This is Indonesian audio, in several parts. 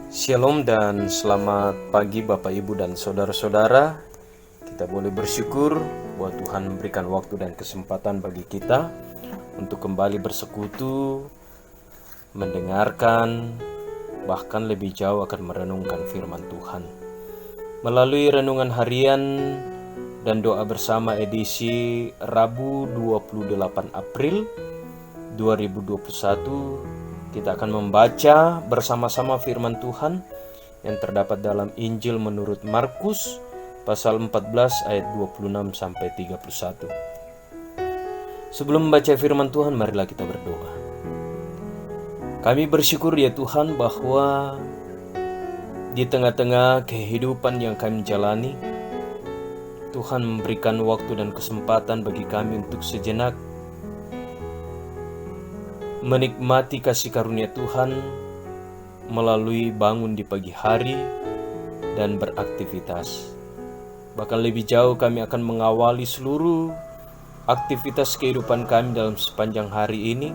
Shalom dan selamat pagi Bapak Ibu dan Saudara-saudara. Kita boleh bersyukur bahwa Tuhan memberikan waktu dan kesempatan bagi kita untuk kembali bersekutu, mendengarkan, bahkan lebih jauh akan merenungkan firman Tuhan. Melalui renungan harian dan doa bersama edisi Rabu 28 April 2021, kita akan membaca bersama-sama firman Tuhan yang terdapat dalam Injil menurut Markus pasal 14 ayat 26 sampai 31. Sebelum membaca firman Tuhan, marilah kita berdoa. Kami bersyukur ya Tuhan bahwa di tengah-tengah kehidupan yang kami jalani, Tuhan memberikan waktu dan kesempatan bagi kami untuk sejenak menikmati kasih karunia Tuhan melalui bangun di pagi hari dan beraktivitas. Bahkan lebih jauh kami akan mengawali seluruh aktivitas kehidupan kami dalam sepanjang hari ini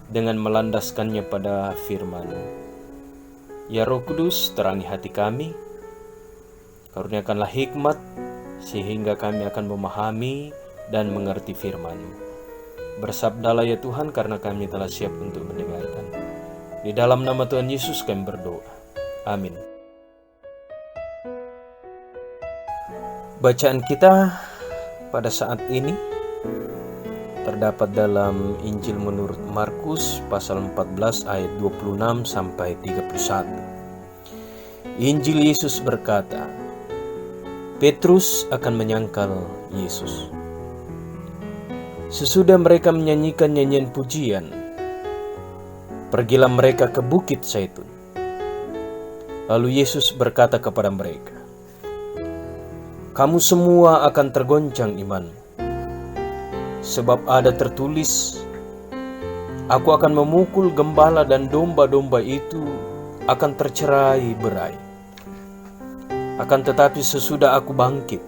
dengan melandaskannya pada firman. Ya Roh Kudus, terangi hati kami, karuniakanlah hikmat sehingga kami akan memahami dan mengerti firman-Mu. Bersabdalah ya Tuhan, karena kami telah siap untuk mendengarkan. Di dalam nama Tuhan Yesus kami berdoa. Amin. Bacaan kita pada saat ini terdapat dalam Injil menurut Markus pasal 14 ayat 26 sampai 31. Injil Yesus berkata, Petrus akan menyangkal Yesus. Sesudah mereka menyanyikan nyanyian pujian, pergilah mereka ke Bukit Zaitun. Lalu Yesus berkata kepada mereka, kamu semua akan tergoncang imanmu, sebab ada tertulis, aku akan memukul gembala dan domba-domba itu akan tercerai-berai. Akan tetapi sesudah aku bangkit,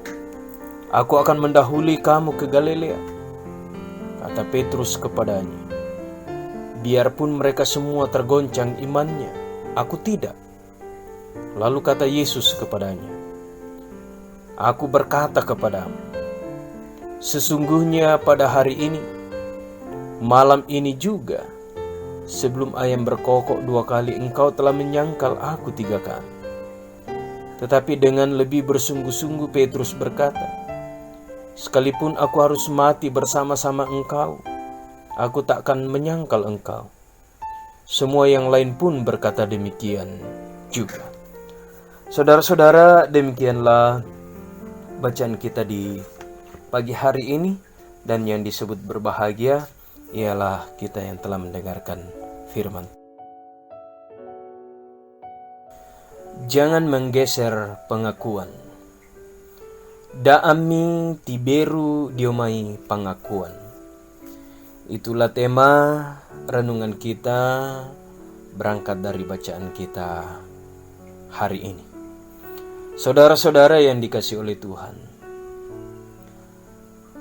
aku akan mendahului kamu ke Galilea. Kata Petrus kepadanya, biarpun mereka semua tergoncang imannya, aku tidak. Lalu kata Yesus kepadanya, aku berkata kepadamu, sesungguhnya pada hari ini, malam ini juga, sebelum ayam berkokok 2 kali engkau telah menyangkal aku 3 kali. Tetapi dengan lebih bersungguh-sungguh Petrus berkata, sekalipun aku harus mati bersama-sama engkau, aku takkan menyangkal engkau. Semua yang lain pun berkata demikian juga. Saudara-saudara, demikianlah bacaan kita di pagi hari ini. Dan yang disebut berbahagia ialah kita yang telah mendengarkan firman. Jangan menggeser pengakuan. Daami tiberu diomai pengakuan. Itulah tema renungan kita berangkat dari bacaan kita hari ini. Saudara-saudara yang dikasihi oleh Tuhan,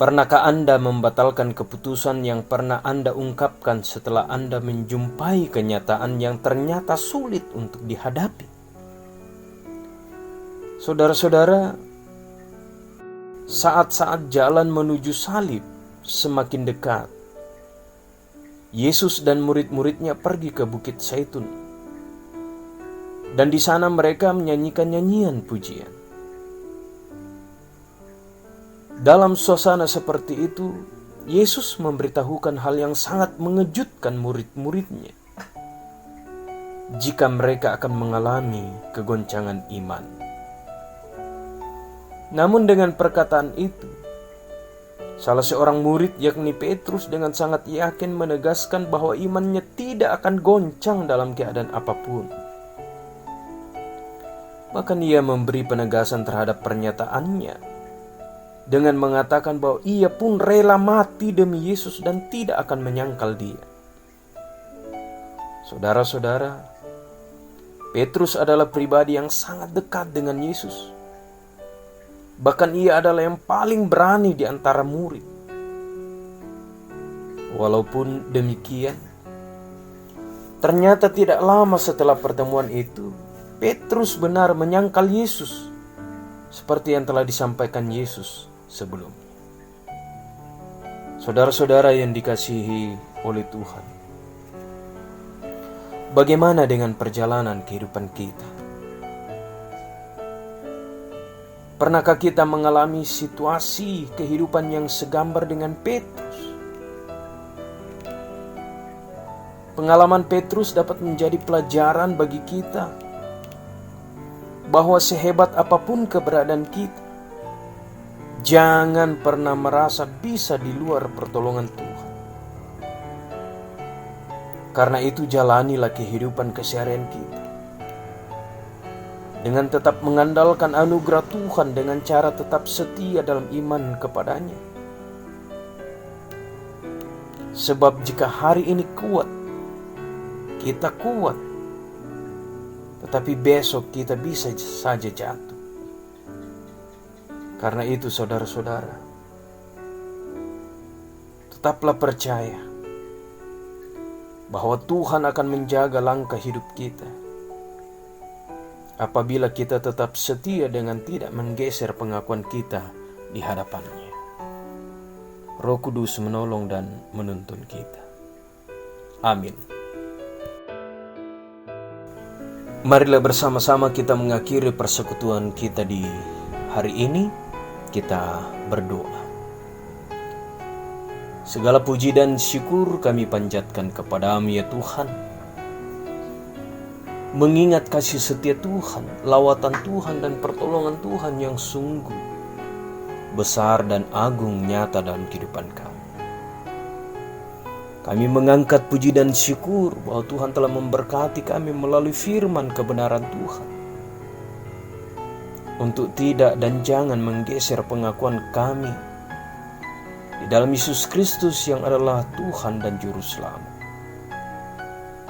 pernahkah Anda membatalkan keputusan yang pernah Anda ungkapkan setelah Anda menjumpai kenyataan yang ternyata sulit untuk dihadapi? Saudara-saudara, saat-saat jalan menuju salib semakin dekat, Yesus dan murid-muridnya pergi ke Bukit Zaitun. Dan di sana mereka menyanyikan nyanyian pujian. Dalam suasana seperti itu, Yesus memberitahukan hal yang sangat mengejutkan murid-muridnya. Jika mereka akan mengalami kegoncangan iman. Namun dengan perkataan itu, salah seorang murid yakni Petrus dengan sangat yakin menegaskan bahwa imannya tidak akan goncang dalam keadaan apapun. Bahkan ia memberi penegasan terhadap pernyataannya dengan mengatakan bahwa ia pun rela mati demi Yesus dan tidak akan menyangkal dia. Saudara-saudara, Petrus adalah pribadi yang sangat dekat dengan Yesus. Bahkan ia adalah yang paling berani di antara murid. Walaupun demikian, Ternyata tidak lama setelah pertemuan itu, Petrus benar menyangkal Yesus, seperti yang telah disampaikan Yesus sebelumnya. Saudara-saudara yang dikasihi oleh Tuhan, bagaimana dengan perjalanan kehidupan kita? Pernahkah kita mengalami situasi kehidupan yang segambar dengan Petrus? Pengalaman Petrus dapat menjadi pelajaran bagi kita bahwa sehebat apapun keberadaan kita, jangan pernah merasa bisa di luar pertolongan Tuhan. Karena itu jalanilah kehidupan keseharian kita dengan tetap mengandalkan anugerah Tuhan dengan cara tetap setia dalam iman kepadanya. Sebab jika hari ini kuat, kita kuat, tetapi besok kita bisa saja jatuh. Karena itu saudara-saudara, tetaplah percaya bahwa Tuhan akan menjaga langkah hidup kita apabila kita tetap setia dengan tidak menggeser pengakuan kita di hadapannya. Roh Kudus menolong dan menuntun kita. Amin. Marilah bersama-sama kita mengakhiri persekutuan kita di hari ini. Kita berdoa. Segala puji dan syukur kami panjatkan kepada-Mu ya Tuhan. Mengingat kasih setia Tuhan, lawatan Tuhan dan pertolongan Tuhan yang sungguh besar dan agung nyata dalam kehidupan kami. Kami mengangkat puji dan syukur bahwa Tuhan telah memberkati kami melalui firman kebenaran Tuhan. Untuk tidak dan jangan menggeser pengakuan kami di dalam Yesus Kristus yang adalah Tuhan dan Juru Selamat.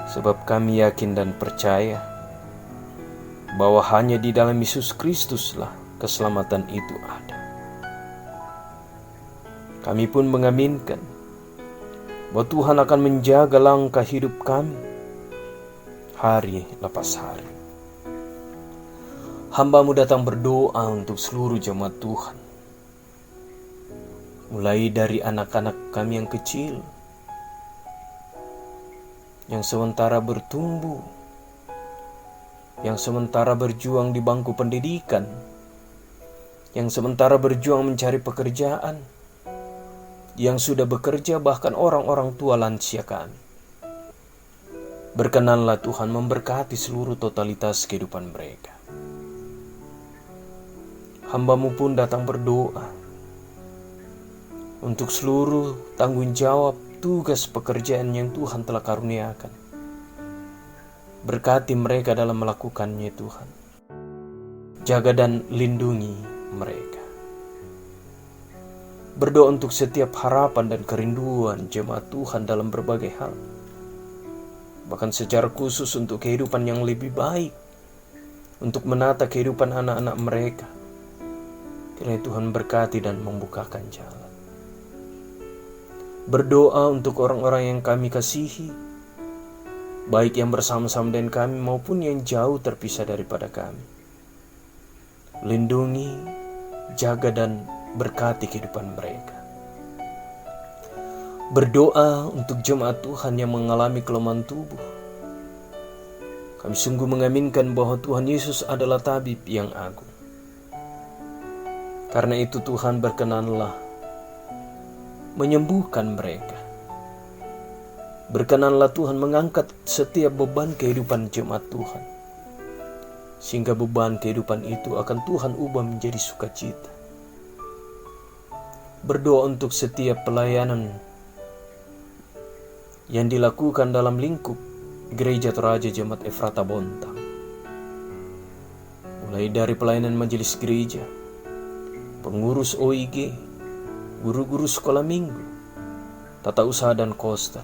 Sebab kami yakin dan percaya bahwa hanya di dalam Yesus Kristuslah keselamatan itu ada. Kami pun mengaminkan bahwa Tuhan akan menjaga langkah hidup kami hari lepas hari. Hamba-Mu datang berdoa untuk seluruh jemaat Tuhan, mulai dari anak-anak kami yang kecil, yang sementara bertumbuh, yang sementara berjuang di bangku pendidikan, yang sementara berjuang mencari pekerjaan, yang sudah bekerja, bahkan orang-orang tua lansia kami. Berkenanlah Tuhan memberkati seluruh totalitas kehidupan mereka. Hamba-Mu pun datang berdoa untuk seluruh tanggung jawab tugas pekerjaan yang Tuhan telah karuniakan. Berkati mereka dalam melakukannya Tuhan. Jaga dan lindungi mereka. Berdoa untuk setiap harapan dan kerinduan jemaat Tuhan dalam berbagai hal. Bahkan secara khusus untuk kehidupan yang lebih baik. Untuk menata kehidupan anak-anak mereka. Kiranya Tuhan berkati dan membukakan jalan. Berdoa untuk orang-orang yang kami kasihi. Baik yang bersama-sama dengan kami maupun yang jauh terpisah daripada kami. Lindungi, jaga dan berkati kehidupan mereka. Berdoa untuk jemaat Tuhan yang mengalami kelemahan tubuh. Kami sungguh mengaminkan bahwa Tuhan Yesus adalah tabib yang agung. Karena itu Tuhan berkenanlah menyembuhkan mereka. Berkenanlah Tuhan mengangkat setiap beban kehidupan jemaat Tuhan. Sehingga beban kehidupan itu akan Tuhan ubah menjadi sukacita. Berdoa untuk setiap pelayanan yang dilakukan dalam lingkup Gereja Toraja Jemaat Efrata Bontang. Mulai dari pelayanan majelis gereja, pengurus OIG, guru-guru sekolah minggu, tata usaha dan koster.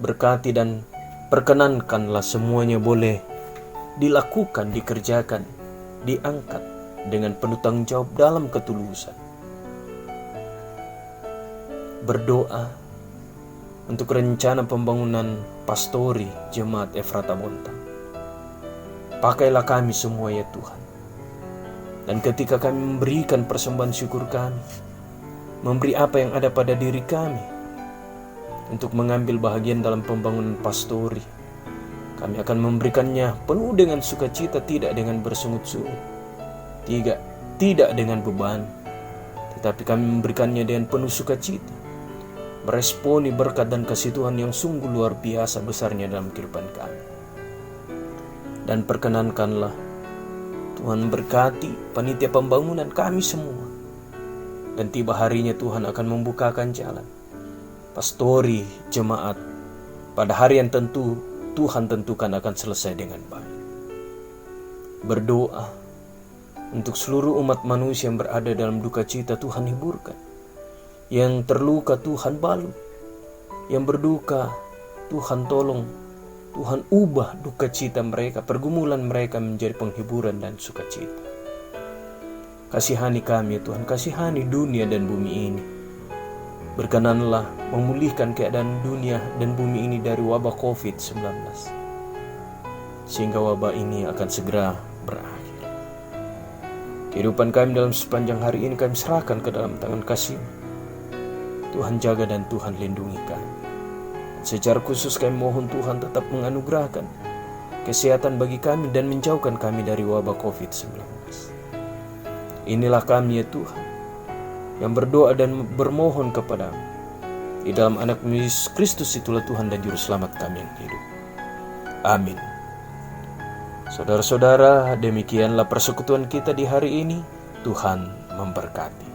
Berkati dan perkenankanlah semuanya boleh dilakukan, dikerjakan, diangkat dengan penuh tanggung jawab dalam ketulusan. Berdoa untuk rencana pembangunan pastori jemaat Efrata Bontang. Pakailah kami semua ya Tuhan. Dan ketika kami memberikan persembahan syukur kami, memberi apa yang ada pada diri kami untuk mengambil bahagian dalam pembangunan pastori, kami akan memberikannya penuh dengan sukacita, tidak dengan bersungut-sungut, tidak dengan beban, tetapi kami memberikannya dengan penuh sukacita, meresponi berkat dan kasih Tuhan yang sungguh luar biasa besarnya dalam kehidupan kami. Dan perkenankanlah Tuhan berkati panitia pembangunan kami semua. Dan tiba harinya Tuhan akan membukakan jalan. Pastori jemaat pada hari yang tentu Tuhan tentukan akan selesai dengan baik. Berdoa untuk seluruh umat manusia yang berada dalam duka cita, Tuhan hiburkan. Yang terluka Tuhan balut. Yang berduka Tuhan tolong. Tuhan ubah duka cita mereka, pergumulan mereka menjadi penghiburan dan sukacita. Kasihani kami Tuhan, kasihani dunia dan bumi ini. Berkenanlah memulihkan keadaan dunia dan bumi ini dari wabah COVID-19. Sehingga wabah ini akan segera berakhir. Kehidupan kami dalam sepanjang hari ini kami serahkan ke dalam tangan kasih. Tuhan jaga dan Tuhan lindungi kami. Secara khusus kami mohon Tuhan tetap menganugerahkan kesehatan bagi kami dan menjauhkan kami dari wabah COVID-19. Inilah kami ya Tuhan, yang berdoa dan bermohon kepadamu. Di dalam anak Yesus Kristus itulah Tuhan dan Juru Selamat kami yang hidup. Amin. Saudara-saudara, demikianlah persekutuan kita di hari ini. Tuhan memberkati.